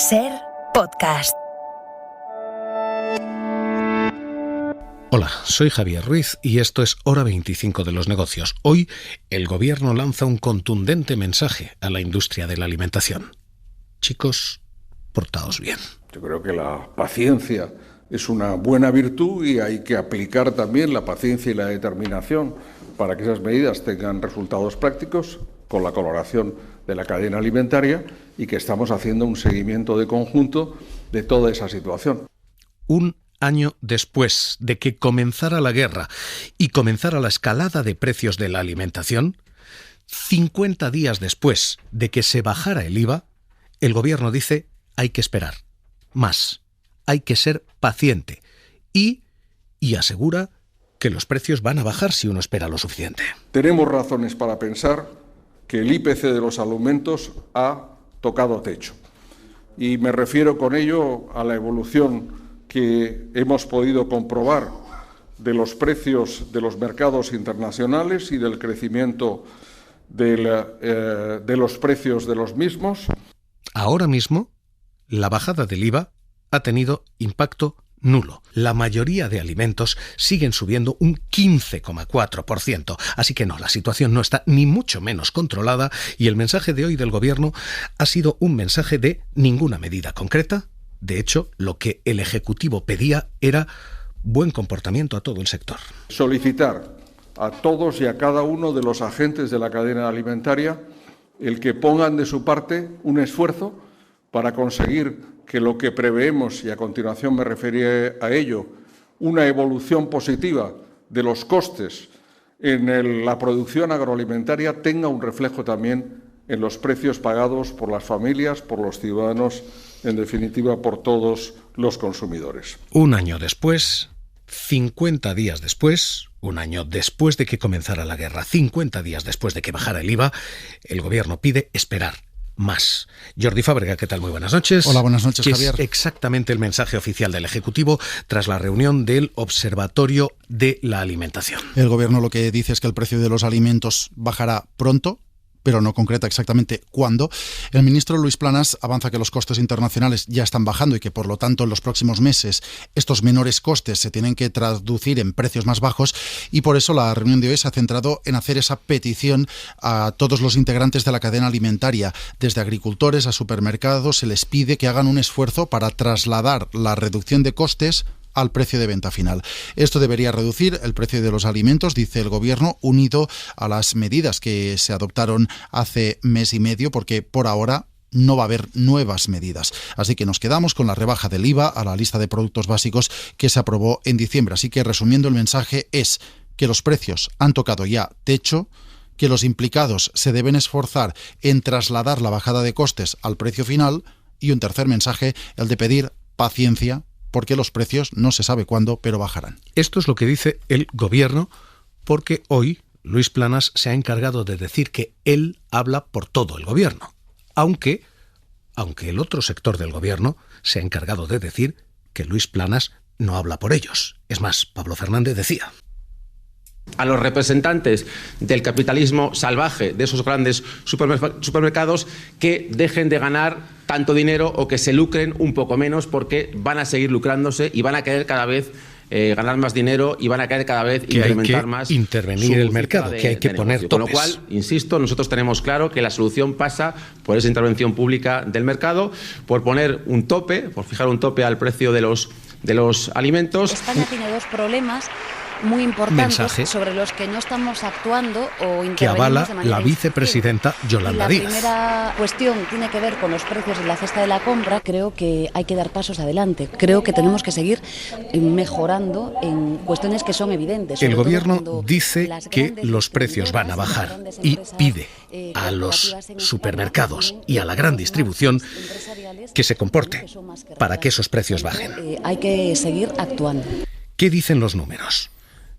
SER Podcast. Hola, soy Javier Ruiz y esto es Hora 25 de los negocios. Hoy, el gobierno lanza un contundente mensaje a la industria de la alimentación. Chicos, portaos bien. Yo creo que la paciencia es una buena virtud y hay que aplicar también la paciencia y la determinación para que esas medidas tengan resultados prácticos con la colaboración de la cadena alimentaria y que estamos haciendo un seguimiento de conjunto de toda esa situación. Un año después de que comenzara la guerra y comenzara la escalada de precios de la alimentación, 50 días después de que se bajara el IVA, el gobierno dice: hay que esperar más, hay que ser paciente y asegura que los precios van a bajar si uno espera lo suficiente. Tenemos razones para pensar que el IPC de los alimentos ha tocado techo. Y me refiero con ello a la evolución que hemos podido comprobar de los precios de los mercados internacionales y del crecimiento de los precios de los mismos. Ahora mismo, la bajada del IVA ha tenido impacto nulo. La mayoría de alimentos siguen subiendo un 15,4%. Así que no, la situación no está ni mucho menos controlada y el mensaje de hoy del gobierno ha sido un mensaje de ninguna medida concreta. De hecho, lo que el Ejecutivo pedía era buen comportamiento a todo el sector. Solicitar a todos y a cada uno de los agentes de la cadena alimentaria el que pongan de su parte un esfuerzo para conseguir que lo que preveemos, y a continuación me referiré a ello, una evolución positiva de los costes en la producción agroalimentaria tenga un reflejo también en los precios pagados por las familias, por los ciudadanos, en definitiva por todos los consumidores. Un año después, 50 días después, un año después de que comenzara la guerra, 50 días después de que bajara el IVA, el gobierno pide esperar más. Jordi Fábrega, ¿qué tal? Muy buenas noches. Hola, buenas noches, Javier. ¿Qué es exactamente el mensaje oficial del Ejecutivo tras la reunión del Observatorio de la Alimentación? El gobierno lo que dice es que el precio de los alimentos bajará pronto, pero no concreta exactamente cuándo. El ministro Luis Planas avanza que los costes internacionales ya están bajando y que, por lo tanto, en los próximos meses estos menores costes se tienen que traducir en precios más bajos y por eso la reunión de hoy se ha centrado en hacer esa petición a todos los integrantes de la cadena alimentaria. Desde agricultores a supermercados se les pide que hagan un esfuerzo para trasladar la reducción de costes al precio de venta final. Esto debería reducir el precio de los alimentos, dice el gobierno, unido a las medidas que se adoptaron hace mes y medio, porque por ahora no va a haber nuevas medidas. Así que nos quedamos con la rebaja del IVA a la lista de productos básicos que se aprobó en diciembre. Así que, resumiendo, el mensaje es que los precios han tocado ya techo, que los implicados se deben esforzar en trasladar la bajada de costes al precio final y un tercer mensaje, el de pedir paciencia, porque los precios no se sabe cuándo, pero bajarán. Esto es lo que dice el gobierno, porque hoy Luis Planas se ha encargado de decir que él habla por todo el gobierno, aunque el otro sector del gobierno se ha encargado de decir que Luis Planas no habla por ellos. Es más, Pablo Fernández decía: a los representantes del capitalismo salvaje de esos grandes supermercados que dejen de ganar tanto dinero o que se lucren un poco menos, porque van a seguir lucrándose y van a querer cada vez ganar más dinero y van a querer cada vez incrementar más. Intervenir el mercado, que hay que poner topes. Con lo cual, insisto, nosotros tenemos claro que la solución pasa por esa intervención pública del mercado, por poner un tope, por fijar un tope al precio de los alimentos. España tiene dos problemas muy importantes sobre los que no estamos actuando o intervenimos que avala de manera la vicepresidenta Yolanda Díaz. La primera cuestión tiene que ver con los precios en la cesta de la compra. Creo que hay que dar pasos adelante. Creo que tenemos que seguir mejorando en cuestiones que son evidentes. El gobierno dice que los precios van a bajar y pide a los supermercados y a la gran distribución que se comporte para que esos precios bajen. Hay que seguir actuando. ¿Qué dicen los números?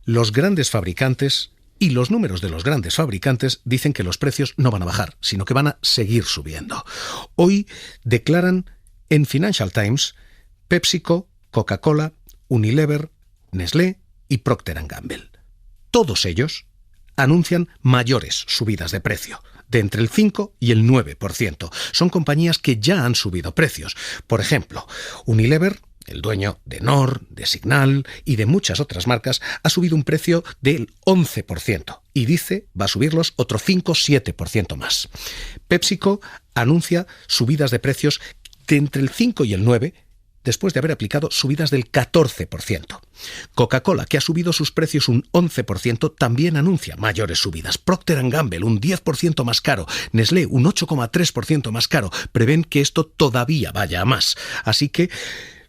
Los grandes fabricantes y los números de los grandes fabricantes dicen que los precios no van a bajar, sino que van a seguir subiendo. Hoy declaran en Financial Times PepsiCo, Coca-Cola, Unilever, Nestlé y Procter & Gamble. Todos ellos anuncian mayores subidas de precio. de entre el 5 y el 9%. Son compañías que ya han subido precios. Por ejemplo, Unilever, el dueño de Knorr, de Signal y de muchas otras marcas, ha subido un precio del 11% y dice va a subirlos otro 5-7% más. PepsiCo anuncia subidas de precios de entre el 5 y el 9%, después de haber aplicado subidas del 14%. Coca-Cola, que ha subido sus precios un 11%, también anuncia mayores subidas. Procter & Gamble, un 10% más caro. Nestlé, un 8,3% más caro. Prevén que esto todavía vaya a más. Así que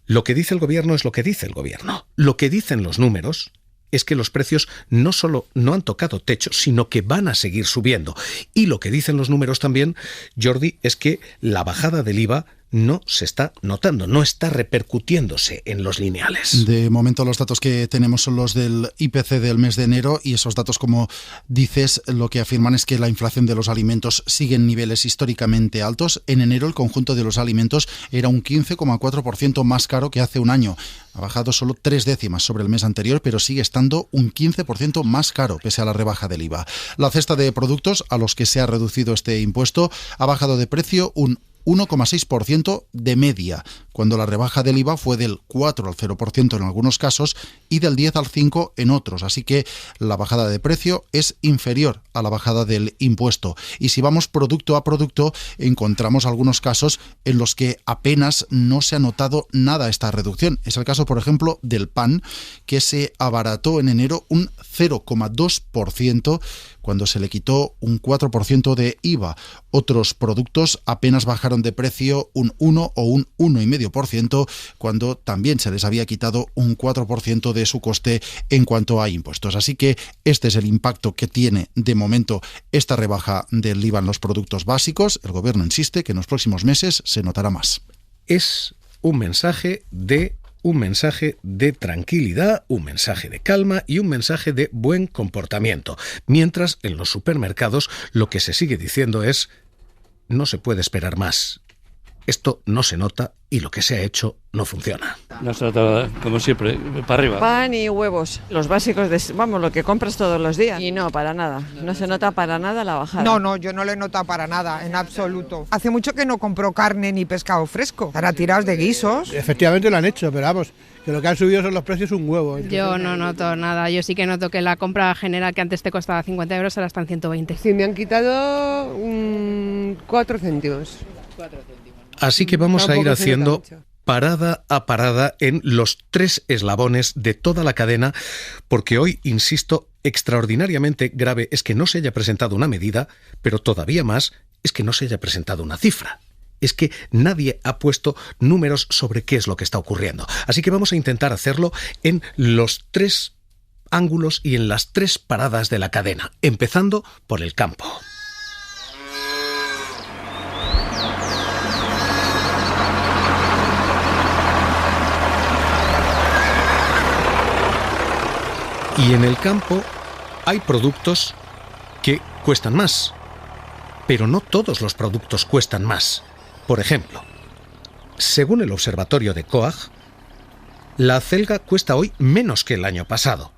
lo que dice el gobierno es lo que dice el gobierno. Lo que dicen los números es que los precios no solo no han tocado techo, sino que van a seguir subiendo. Y lo que dicen los números también, Jordi, es que la bajada del IVA no se está notando, no está repercutiéndose en los lineales. De momento los datos que tenemos son los del IPC del mes de enero y esos datos, como dices, lo que afirman es que la inflación de los alimentos sigue en niveles históricamente altos. En enero el conjunto de los alimentos era un 15,4% más caro que hace un año. Ha bajado solo 3 décimas sobre el mes anterior, pero sigue estando un 15% más caro pese a la rebaja del IVA. La cesta de productos a los que se ha reducido este impuesto ha bajado de precio un 1,6% de media, cuando la rebaja del IVA fue del 4 al 0% en algunos casos y del 10 al 5 en otros. Así que la bajada de precio es inferior a la bajada del impuesto. Y si vamos producto a producto, encontramos algunos casos en los que apenas no se ha notado nada esta reducción. Es el caso, por ejemplo, del pan, que se abarató en enero un 0,2% cuando se le quitó un 4% de IVA. Otros productos apenas bajaron de precio un 1 o un 1,5% cuando también se les había quitado un 4% de su coste en cuanto a impuestos. Así que este es el impacto que tiene de momento esta rebaja del IVA en los productos básicos. El gobierno insiste que en los próximos meses se notará más. Es un mensaje de tranquilidad, un mensaje de calma y un mensaje de buen comportamiento. Mientras en los supermercados lo que se sigue diciendo es: no se puede esperar más. Esto no se nota y lo que se ha hecho no funciona. No se nota, como siempre, para arriba. Pan y huevos, los básicos, lo que compras todos los días. Y no, para nada. No se nota para nada la bajada. No, yo no le he notado para nada, en absoluto. Hace mucho que no compro carne ni pescado fresco. Estará tirados de guisos. Efectivamente lo han hecho, pero vamos, que lo que han subido son los precios un huevo. Yo no noto nada. Yo sí que noto que la compra general, que antes te costaba 50 euros, ahora está en 120. Sí, me han quitado 4 céntimos. Así que vamos a ir haciendo parada a parada en los 3 eslabones de toda la cadena, porque hoy, insisto, extraordinariamente grave es que no se haya presentado una medida, pero todavía más es que no se haya presentado una cifra. Es que nadie ha puesto números sobre qué es lo que está ocurriendo. Así que vamos a intentar hacerlo en los 3 ángulos y en las 3 paradas de la cadena, empezando por el campo. Y en el campo hay productos que cuestan más, pero no todos los productos cuestan más. Por ejemplo, según el observatorio de COAG, la acelga cuesta hoy menos que el año pasado.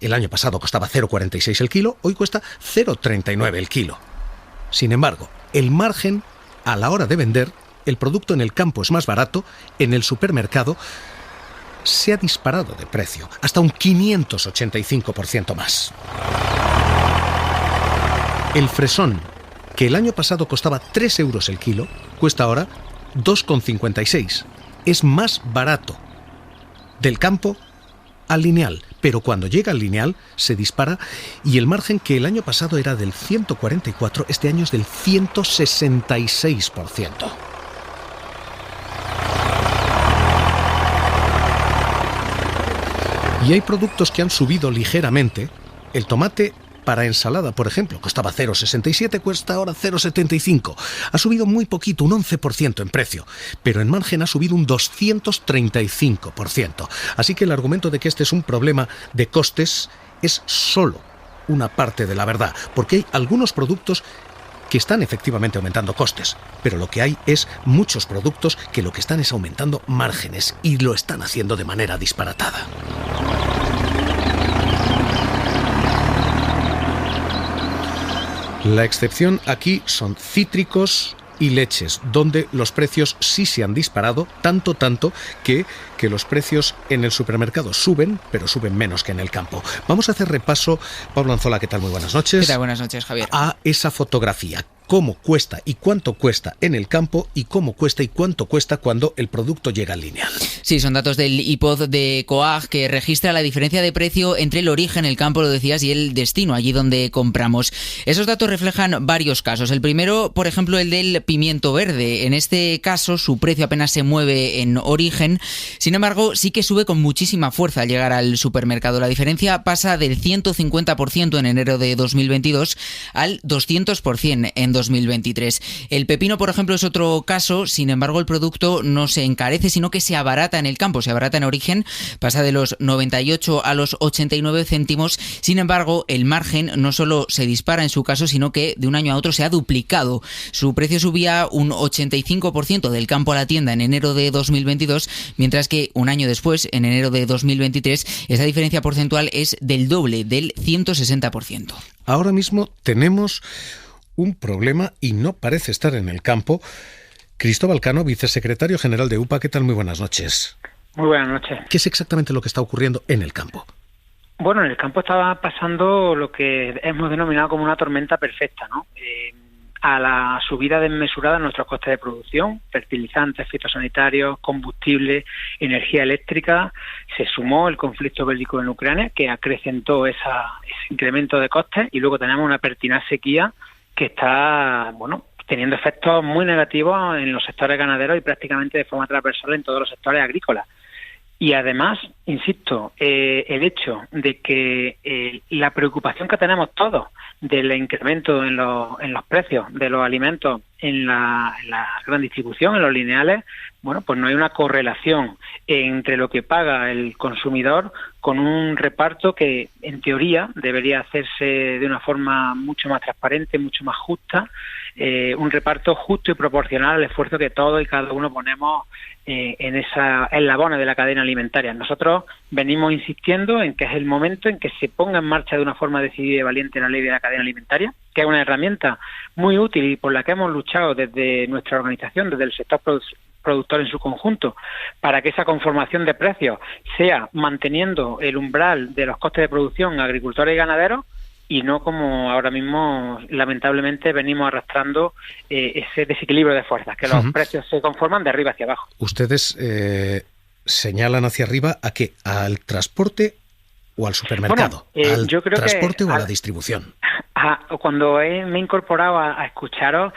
El año pasado costaba 0,46 el kilo, hoy cuesta 0,39 el kilo. Sin embargo, el margen a la hora de vender, el producto en el campo es más barato, en el supermercado se ha disparado de precio, hasta un 585% más. El fresón, que el año pasado costaba 3 euros el kilo, cuesta ahora 2,56. Es más barato del campo al lineal, pero cuando llega al lineal se dispara y el margen, que el año pasado era del 144, este año es del 166%. Y hay productos que han subido ligeramente. El tomate para ensalada, por ejemplo, costaba 0,67, cuesta ahora 0,75. Ha subido muy poquito, un 11% en precio, pero en margen ha subido un 235%. Así que el argumento de que este es un problema de costes es solo una parte de la verdad, porque hay algunos productos que están efectivamente aumentando costes, pero lo que hay es muchos productos que lo que están es aumentando márgenes y lo están haciendo de manera disparatada. La excepción aquí son cítricos y leches, donde los precios sí se han disparado, tanto que los precios en el supermercado suben, pero suben menos que en el campo. Vamos a hacer repaso. Pablo Anzola, ¿qué tal? Muy buenas noches. ¿Qué tal? Buenas noches, Javier. A esa fotografía. Cómo cuesta y cuánto cuesta en el campo y cómo cuesta y cuánto cuesta cuando el producto llega al lineal. Sí, son datos del IPOD de COAG que registra la diferencia de precio entre el origen, el campo, lo decías, y el destino, allí donde compramos. Esos datos reflejan varios casos. El primero, por ejemplo, el del pimiento verde. En este caso, su precio apenas se mueve en origen. Sin embargo, sí que sube con muchísima fuerza al llegar al supermercado. La diferencia pasa del 150% en enero de 2022 al 200% en 2023. El pepino, por ejemplo, es otro caso. Sin embargo, el producto no se encarece, sino que se abarata en el campo, se abarata en origen, pasa de los 98 a los 89 céntimos. Sin embargo, el margen no solo se dispara en su caso, sino que de un año a otro se ha duplicado. Su precio subía un 85% del campo a la tienda en enero de 2022, mientras que un año después, en enero de 2023, esa diferencia porcentual es del doble, del 160%. Ahora mismo tenemos un problema y no parece estar en el campo. Cristóbal Cano, vicesecretario general de UPA, ¿qué tal? Muy buenas noches. Muy buenas noches. ¿Qué es exactamente lo que está ocurriendo en el campo? Bueno, en el campo estaba pasando lo que hemos denominado como una tormenta perfecta, ¿no? A la subida desmesurada en nuestros costes de producción, fertilizantes, fitosanitarios, combustible, energía eléctrica, se sumó el conflicto bélico en Ucrania, que acrecentó ese incremento de costes, y luego tenemos una pertinaz sequía que está, teniendo efectos muy negativos en los sectores ganaderos y prácticamente de forma transversal en todos los sectores agrícolas. Y además, insisto, el hecho de que la preocupación que tenemos todos del incremento en los precios de los alimentos en la gran distribución, en los lineales, pues no hay una correlación entre lo que paga el consumidor con un reparto que, en teoría, debería hacerse de una forma mucho más transparente, mucho más justa, un reparto justo y proporcional al esfuerzo que todos y cada uno ponemos en eslabones de la cadena alimentaria. Nosotros venimos insistiendo en que es el momento en que se ponga en marcha de una forma decidida y valiente la ley de la cadena alimentaria, que es una herramienta muy útil y por la que hemos luchado desde nuestra organización, desde el sector productor en su conjunto, para que esa conformación de precios sea manteniendo el umbral de los costes de producción a agricultores y ganaderos, y no como ahora mismo lamentablemente venimos arrastrando ese desequilibrio de fuerzas, que los precios se conforman de arriba hacia abajo. Ustedes señalan hacia arriba ¿a qué? ¿Al transporte o al supermercado? ¿Al yo creo transporte que o a la distribución? Cuando me he incorporado a escucharos,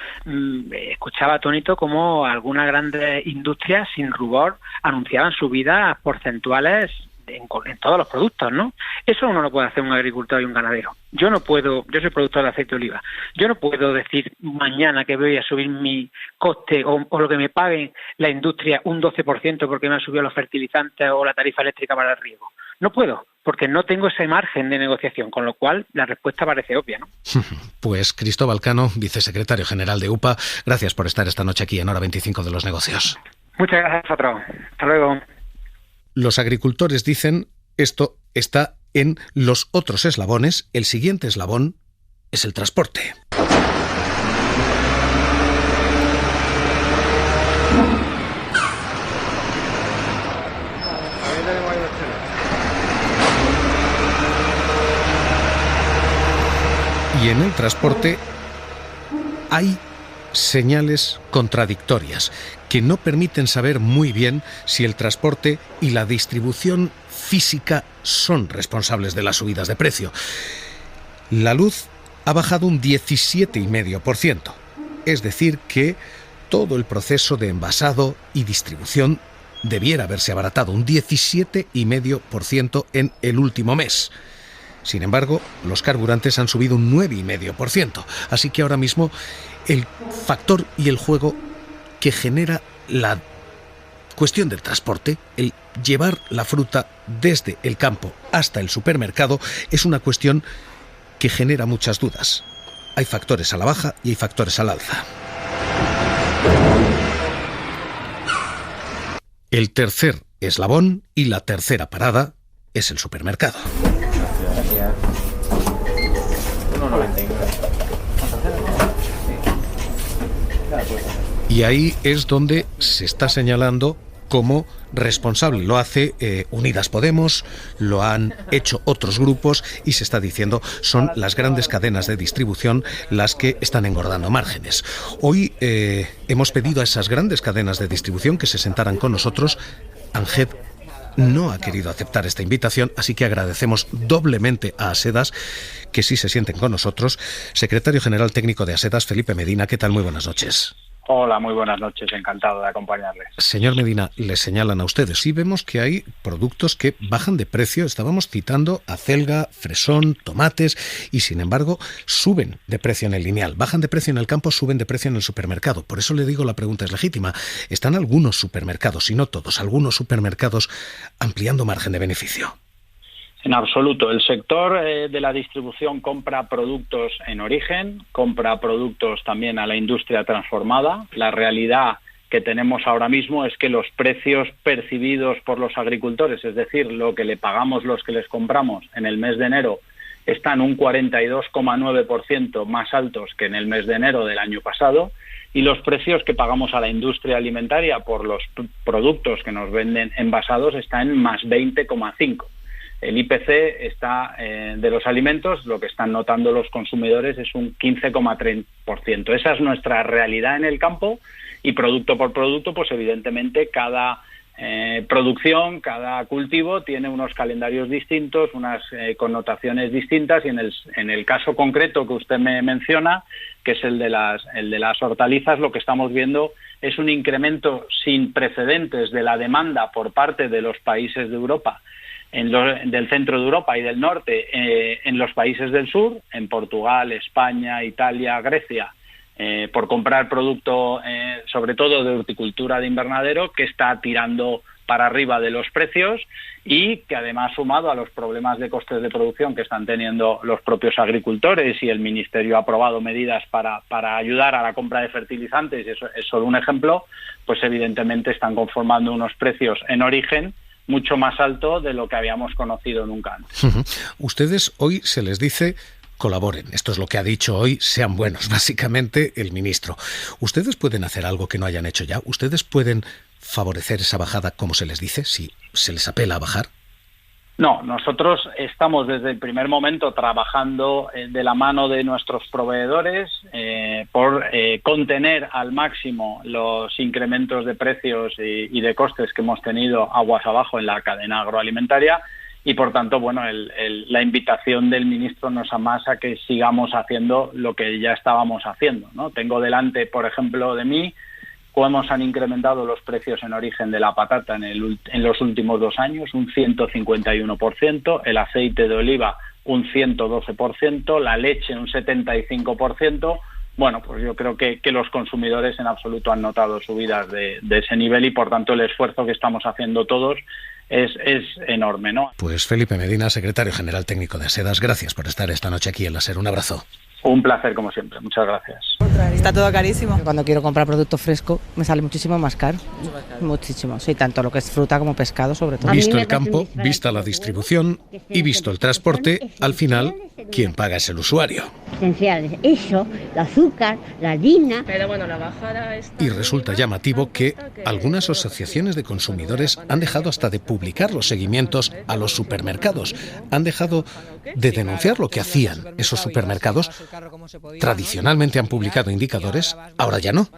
escuchaba atónito cómo algunas grandes industrias sin rubor anunciaban subidas porcentuales en todos los productos, ¿no? Eso no lo puede hacer un agricultor y un ganadero. Yo soy productor de aceite de oliva. Yo no puedo decir mañana que voy a subir mi coste o lo que me pague la industria un 12% porque me han subido los fertilizantes o la tarifa eléctrica para el riego. No puedo, porque no tengo ese margen de negociación, con lo cual la respuesta parece obvia, ¿no? Pues Cristóbal Cano, vicesecretario general de UPA, gracias por estar esta noche aquí en Hora 25 de los Negocios. Muchas gracias a vosotros. Hasta luego. Los agricultores dicen esto está en los otros eslabones. El siguiente eslabón es el transporte. Y en el transporte hay señales contradictorias que no permiten saber muy bien si el transporte y la distribución física son responsables de las subidas de precio. La luz ha bajado un 17,5%, es decir que todo el proceso de envasado y distribución debiera haberse abaratado un 17,5% en el último mes. Sin embargo, los carburantes han subido un 9,5%, así que ahora mismo el factor y el juego que genera la cuestión del transporte, el llevar la fruta desde el campo hasta el supermercado, es una cuestión que genera muchas dudas. Hay factores a la baja y hay factores al alza. El tercer eslabón y la tercera parada es el supermercado. Y ahí es donde se está señalando como responsable. Lo hace Unidas Podemos, lo han hecho otros grupos y se está diciendo son las grandes cadenas de distribución las que están engordando márgenes. Hoy hemos pedido a esas grandes cadenas de distribución que se sentaran con nosotros. ANGED no ha querido aceptar esta invitación, así que agradecemos doblemente a Asedas que sí se sienten con nosotros. Secretario General Técnico de Asedas, Felipe Medina, ¿qué tal? Muy buenas noches. Hola, muy buenas noches, encantado de acompañarles. Señor Medina, le señalan a ustedes. Sí vemos que hay productos que bajan de precio. Estábamos citando acelga, fresón, tomates y sin embargo suben de precio en el lineal. Bajan de precio en el campo, suben de precio en el supermercado. Por eso le digo, la pregunta es legítima. ¿Están algunos supermercados, y no todos, algunos supermercados ampliando margen de beneficio? En absoluto. El sector de la distribución compra productos en origen, compra productos también a la industria transformada. La realidad que tenemos ahora mismo es que los precios percibidos por los agricultores, es decir, lo que le pagamos los que les compramos en el mes de enero, están un 42,9% más altos que en el mes de enero del año pasado, y los precios que pagamos a la industria alimentaria por los productos que nos venden envasados están en más 20,5%. El IPC está de los alimentos, lo que están notando los consumidores es un 15,3%. Esa es nuestra realidad en el campo, y producto por producto, pues evidentemente cada producción, cada cultivo tiene unos calendarios distintos, unas connotaciones distintas, y en el caso concreto que usted me menciona, que es el de las hortalizas, lo que estamos viendo es un incremento sin precedentes de la demanda por parte de los países de Europa, del centro de Europa y del norte, en los países del sur, en Portugal, España, Italia, Grecia, por comprar producto sobre todo de horticultura de invernadero, que está tirando para arriba de los precios, y que además, sumado a los problemas de costes de producción que están teniendo los propios agricultores, y el Ministerio ha aprobado medidas para ayudar a la compra de fertilizantes, y eso es solo un ejemplo, pues evidentemente están conformando unos precios en origen mucho más alto de lo que habíamos conocido nunca antes. Ustedes hoy se les dice colaboren. Esto es lo que ha dicho hoy, sean buenos, básicamente el ministro. ¿Ustedes pueden hacer algo que no hayan hecho ya? ¿Ustedes pueden favorecer esa bajada, como se les dice, si se les apela a bajar? No, nosotros estamos desde el primer momento trabajando de la mano de nuestros proveedores por contener al máximo los incrementos de precios y de costes que hemos tenido aguas abajo en la cadena agroalimentaria, y por tanto, bueno, la invitación del ministro nos amasa a que sigamos haciendo lo que ya estábamos haciendo, ¿no? Tengo delante, por ejemplo, de mí, cómo han incrementado los precios en origen de la patata en los últimos 2 años, un 151%, el aceite de oliva un 112%, la leche un 75%. Bueno, pues yo creo que los consumidores en absoluto han notado subidas de ese nivel, y por tanto el esfuerzo que estamos haciendo todos es enorme, ¿no? Pues Felipe Medina, secretario general técnico de Asedas, gracias por estar esta noche aquí en la SER. Un abrazo. Un placer, como siempre. Muchas gracias. Está todo carísimo. Cuando quiero comprar producto fresco me sale muchísimo más caro. Muchísimo, sí, tanto lo que es fruta como pescado, sobre todo. Visto el campo, vista la distribución y visto el transporte, al final, quien paga es el usuario. Esenciales, eso, el azúcar, la harina. Pero bueno, la bajada está... Y resulta llamativo que algunas asociaciones de consumidores han dejado hasta de publicar los seguimientos a los supermercados. Han dejado de denunciar lo que hacían esos supermercados. Tradicionalmente han publicado indicadores, ahora ya no.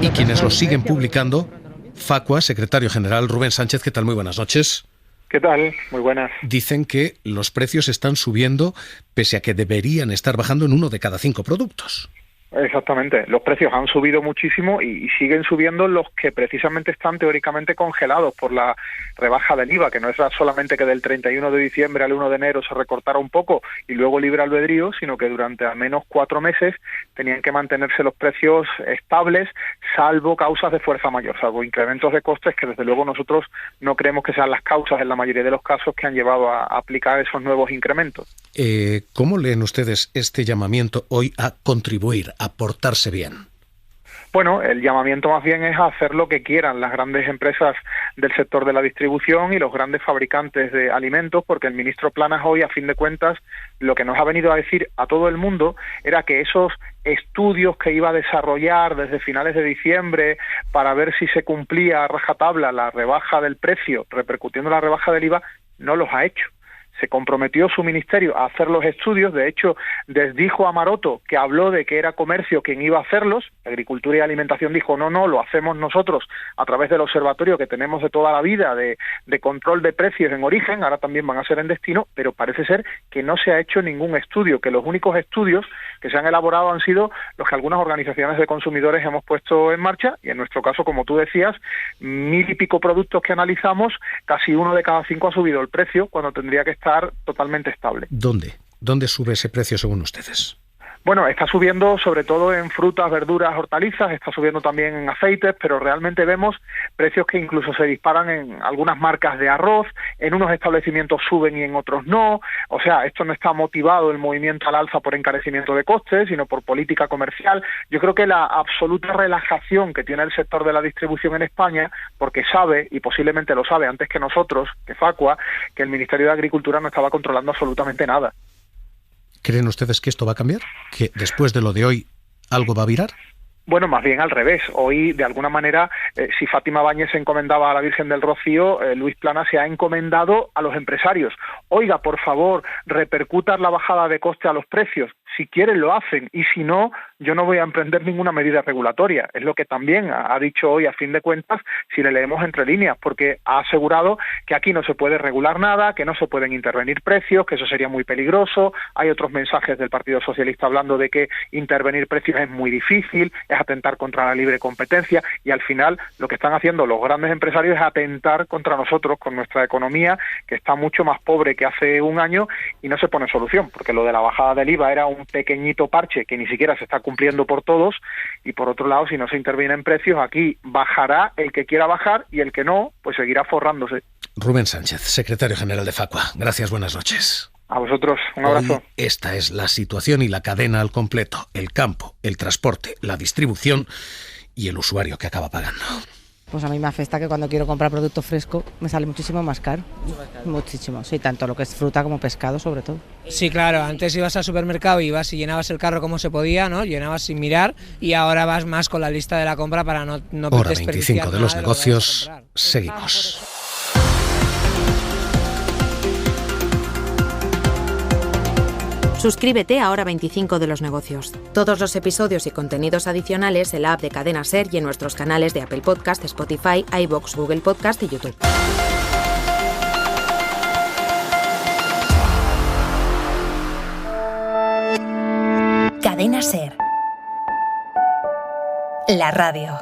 Y quienes los siguen publicando, Facua, secretario general Rubén Sánchez, ¿qué tal? Muy buenas noches. ¿Qué tal? Muy buenas. Dicen que los precios están subiendo pese a que deberían estar bajando en 1 de cada 5 productos. Exactamente, los precios han subido muchísimo y siguen subiendo los que precisamente están teóricamente congelados por la rebaja del IVA, que no es solamente que del 31 de diciembre al 1 de enero se recortara un poco y luego libre albedrío, sino que durante al menos 4 meses tenían que mantenerse los precios estables, salvo causas de fuerza mayor, salvo incrementos de costes que desde luego nosotros no creemos que sean las causas en la mayoría de los casos que han llevado a aplicar esos nuevos incrementos. ¿Cómo leen ustedes este llamamiento hoy a contribuir, a portarse bien? Bueno, el llamamiento más bien es a hacer lo que quieran las grandes empresas del sector de la distribución y los grandes fabricantes de alimentos, porque el ministro Planas hoy, a fin de cuentas, lo que nos ha venido a decir a todo el mundo era que esos estudios que iba a desarrollar desde finales de diciembre para ver si se cumplía a rajatabla la rebaja del precio, repercutiendo la rebaja del IVA, no los ha hecho. Se comprometió su ministerio a hacer los estudios, de hecho, desdijo a Maroto, que habló de que era comercio quien iba a hacerlos, Agricultura y Alimentación dijo, no, lo hacemos nosotros a través del observatorio que tenemos de toda la vida de control de precios en origen, ahora también van a ser en destino, pero parece ser que no se ha hecho ningún estudio, que los únicos estudios que se han elaborado han sido los que algunas organizaciones de consumidores hemos puesto en marcha, y en nuestro caso, como tú decías, 1.000 y pico productos que analizamos, casi 1 de cada 5 ha subido el precio, cuando tendría que estar totalmente estable. ¿Dónde sube ese precio según ustedes? Bueno, está subiendo sobre todo en frutas, verduras, hortalizas, está subiendo también en aceites, pero realmente vemos precios que incluso se disparan en algunas marcas de arroz, en unos establecimientos suben y en otros no, o sea, esto no está motivado el movimiento al alza por encarecimiento de costes, sino por política comercial. Yo creo que la absoluta relajación que tiene el sector de la distribución en España, porque sabe, y posiblemente lo sabe antes que nosotros, que Facua, que el Ministerio de Agricultura no estaba controlando absolutamente nada. ¿Creen ustedes que esto va a cambiar? ¿Que después de lo de hoy algo va a virar? Bueno, más bien al revés. Hoy, de alguna manera, si Fátima Báñez se encomendaba a la Virgen del Rocío, Luis Planas se ha encomendado a los empresarios. Oiga, por favor, repercutan la bajada de coste a los precios. Si quieren lo hacen y si no, yo no voy a emprender ninguna medida regulatoria. Es lo que también ha dicho hoy, a fin de cuentas, si le leemos entre líneas, porque ha asegurado que aquí no se puede regular nada, que no se pueden intervenir precios, que eso sería muy peligroso. Hay otros mensajes del Partido Socialista hablando de que intervenir precios es muy difícil, es atentar contra la libre competencia, y al final lo que están haciendo los grandes empresarios es atentar contra nosotros, con nuestra economía, que está mucho más pobre que hace un año, y no se pone solución, porque lo de la bajada del IVA era un pequeñito parche que ni siquiera se está cumpliendo por todos, y por otro lado, si no se interviene en precios, aquí bajará el que quiera bajar y el que no, pues seguirá forrándose. Rubén Sánchez, secretario general de Facua. Gracias, buenas noches. A vosotros, un abrazo. Hoy esta es la situación y la cadena al completo: el campo, el transporte, la distribución y el usuario que acaba pagando. Pues a mí me afecta que cuando quiero comprar producto fresco me sale muchísimo más caro. Muchísimo, sí, tanto lo que es fruta como pescado sobre todo. Sí, claro, antes ibas al supermercado y ibas y llenabas el carro como se podía, ¿no? Llenabas sin mirar, y ahora vas más con la lista de la compra para no Hora 25 de los negocios, seguimos. Suscríbete a Hora 25 de los negocios. Todos los episodios y contenidos adicionales en la app de Cadena SER y en nuestros canales de Apple Podcast, Spotify, iVoox, Google Podcast y YouTube. Cadena SER. La radio.